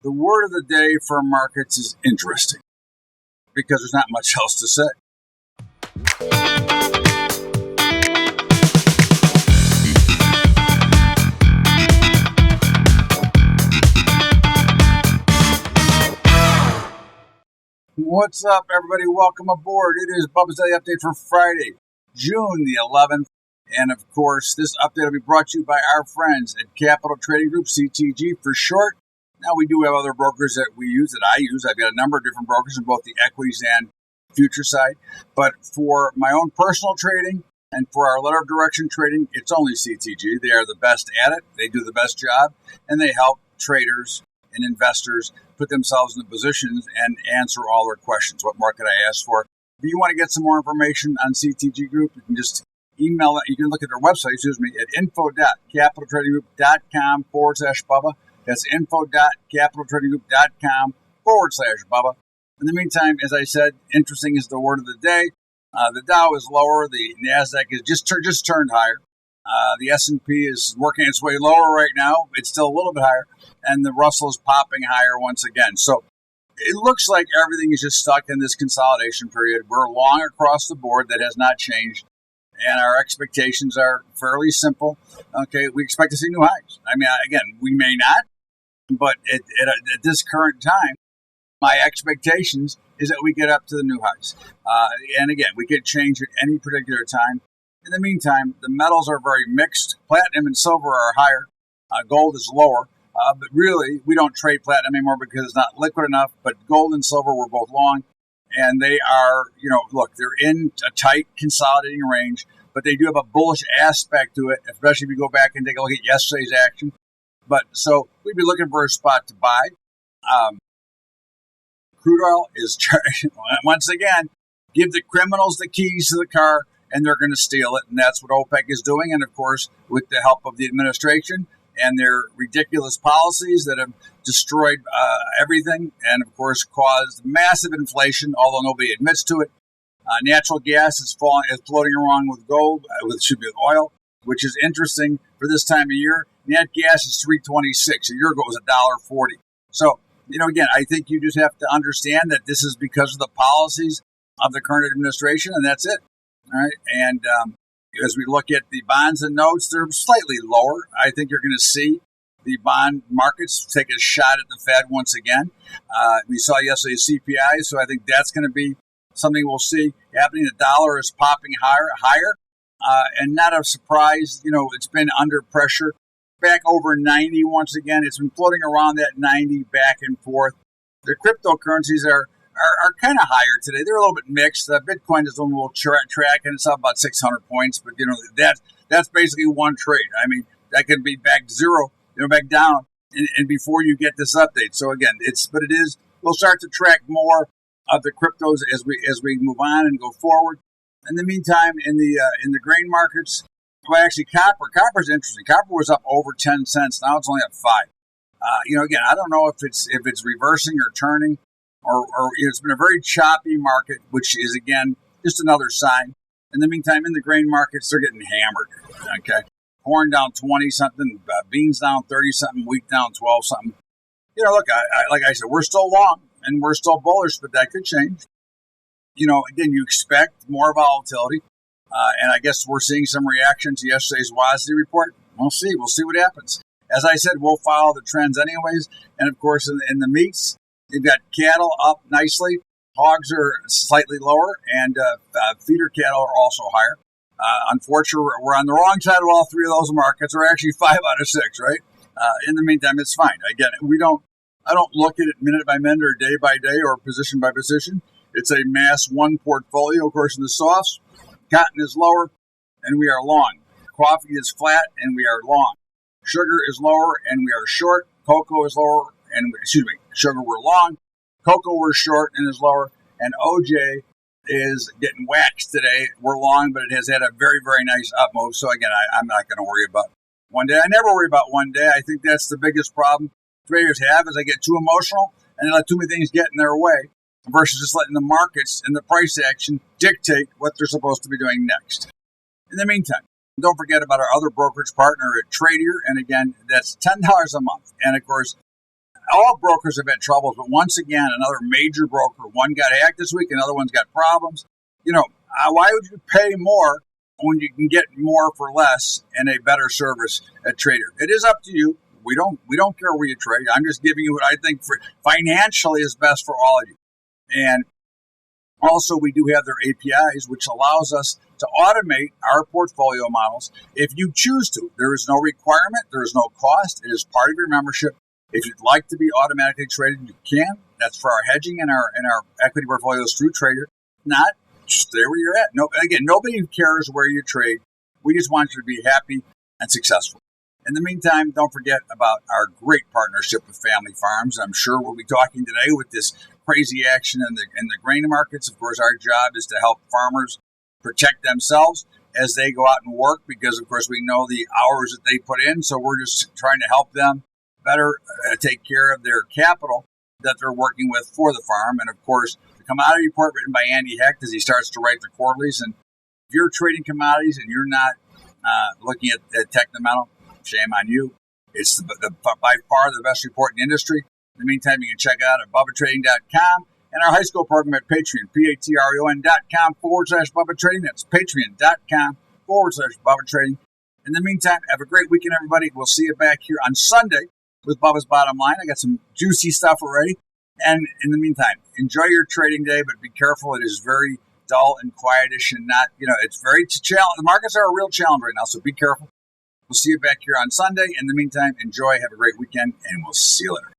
The word of the day for markets is interesting because there's not much else to say. What's up, everybody? Welcome aboard. It is Bubba's Daily Update for Friday, June the 11th. And of course, this update will be brought to you by our friends at Capital Trading Group, CTG for short. Now, we do have other brokers that we use, that I use. I've got a number of different brokers in both the equities and future side. But for my own personal trading and for our letter of direction trading, it's only CTG. They are the best at it. They do the best job, and they help traders and investors put themselves in the positions and answer all their questions. What more could I ask for? If you want to get some more information on CTG Group, you can just email it. You can look at their website, at info.capitaltradinggroup.com/Bubba. That's info.capitaltradinggroup.com/Bubba. In the meantime, as I said, interesting is the word of the day. The Dow is lower. The NASDAQ is just turned higher. The S&P is working its way lower right now. It's still a little bit higher. And the Russell is popping higher once again. So it looks like everything is just stuck in this consolidation period. We're long across the board. That has not changed. And our expectations are fairly simple. Okay, we expect to see new highs. I mean, again, we may not. But at this current time, my expectations is that we get up to the new highs. And again, we could change at any particular time. In the meantime, the metals are very mixed. Platinum and silver are higher. Gold is lower. But really, we don't trade platinum anymore because it's not liquid enough. But gold and silver, we're both long. And they are, they're in a tight consolidating range. But they do have a bullish aspect to it, especially if you go back and take a look at yesterday's action. But so we'd be looking for a spot to buy. Crude oil is, once again, give the criminals the keys to the car and they're going to steal it. And that's what OPEC is doing. And of course, with the help of the administration and their ridiculous policies that have destroyed everything and of course caused massive inflation, although nobody admits to it. Natural gas is floating around with with oil, which is interesting for this time of year. Nat gas is $3.26. A year ago, it was $1.40. So, again, I think you just have to understand that this is because of the policies of the current administration, and that's it. All right. And as we look at the bonds and notes, they're slightly lower. I think you're going to see the bond markets take a shot at the Fed once again. We saw yesterday CPI, so I think that's going to be something we'll see happening. The dollar is popping higher, and not a surprise. It's been under pressure. Back over 90 once again. It's been floating around that 90 back and forth. The cryptocurrencies are kind of higher today. They're a little bit mixed. Bitcoin is the one we'll track, and it's up about 600 points. But, that's basically one trade. I mean, that could be back to zero, back down, and before you get this update. So, again, we'll start to track more of the cryptos as we move on and go forward. In the meantime, in the grain markets, well, actually, copper's interesting. Copper was up over 10 cents. Now it's only up 5. Again, I don't know if it's reversing or turning, or it's been a very choppy market, which is again just another sign. In the meantime, in the grain markets, they're getting hammered. Okay, corn down 20 something, beans down 30 something, wheat down 12 something. Look, like I said, we're still long and we're still bullish, but that could change. Again, you expect more volatility. And I guess we're seeing some reaction to yesterday's WASDE report. We'll see. We'll see what happens. As I said, we'll follow the trends anyways. And of course, in the meats, you've got cattle up nicely. Hogs are slightly lower, and feeder cattle are also higher. Unfortunately, we're on the wrong side of all three of those markets. We're actually 5 out of 6, right? In the meantime, it's fine. Again, I don't look at it minute by minute or day by day or position by position. It's a mass one portfolio. Of course, in the softs, cotton is lower, and we are long. Coffee is flat, and we are long. Sugar is lower, and we are short. Cocoa is lower, and sugar we're long. Cocoa we're short and is lower. And OJ is getting waxed today. We're long, but it has had a very, very nice up move. So again, I'm not going to worry about one day. I never worry about one day. I think that's the biggest problem traders have is they get too emotional and they let too many things get in their way versus just letting the markets and the price action dictate what they're supposed to be doing next. In the meantime, don't forget about our other brokerage partner at Tradier. And again, that's $10 a month. And of course, all brokers have had troubles, but once again, another major broker, one got hacked this week, another one's got problems. Why would you pay more when you can get more for less and a better service at Trader? It is up to you. We don't care where you trade. I'm just giving you what I think for financially is best for all of you. And also, we do have their APIs, which allows us to automate our portfolio models if you choose to. There is no requirement. There is no cost. It is part of your membership. If you'd like to be automatically traded, you can. That's for our hedging and our equity portfolios through Trader. Not, stay where you're at. No, again, nobody cares where you trade. We just want you to be happy and successful. In the meantime, don't forget about our great partnership with Family Farms. I'm sure we'll be talking today with this crazy action in the grain markets. Of course, our job is to help farmers protect themselves as they go out and work because, of course, we know the hours that they put in. So we're just trying to help them better take care of their capital that they're working with for the farm. And, of course, the commodity report written by Andy Hecht as he starts to write the quarterlies. And if you're trading commodities and you're not looking at Technomental, shame on you. It's by far the best report in the industry. In the meantime, you can check it out at BUBBATrading.com and our high school program at Patreon, patreon.com/BubbaTrading. That's patreon.com/BubbaTrading. In the meantime, have a great weekend, everybody. We'll see you back here on Sunday with Bubba's Bottom Line. I got some juicy stuff already. And in the meantime, enjoy your trading day, but be careful. It is very dull and quietish and not, it's very challenge. The markets are a real challenge right now, so be careful. We'll see you back here on Sunday. In the meantime, enjoy, have a great weekend, and we'll see you later.